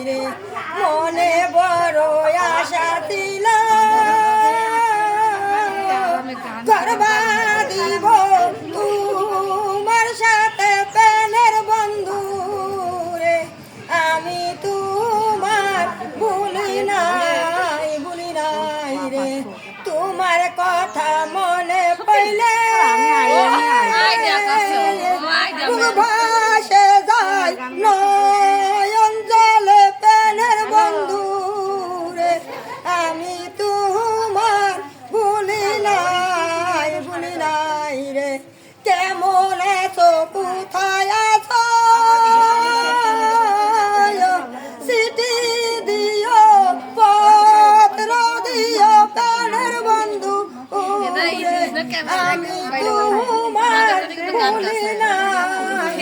রে মনে বড় আশা ছিল করবা দিব তোমার সাথে প্রেমের বন্ধু রে আমি তোমার ভুলি নাই রে তোমার কথা মনে পড়লে ভাসে যায় নয়ন জলে প্রেমের বন্ধু রে আমি তোমার ভুলি নাই রে কেমন আছো কোথায় আছো সিটি দিও পত্র দিও প্রাণের বন্ধু আমি তোমার ভুলি নাই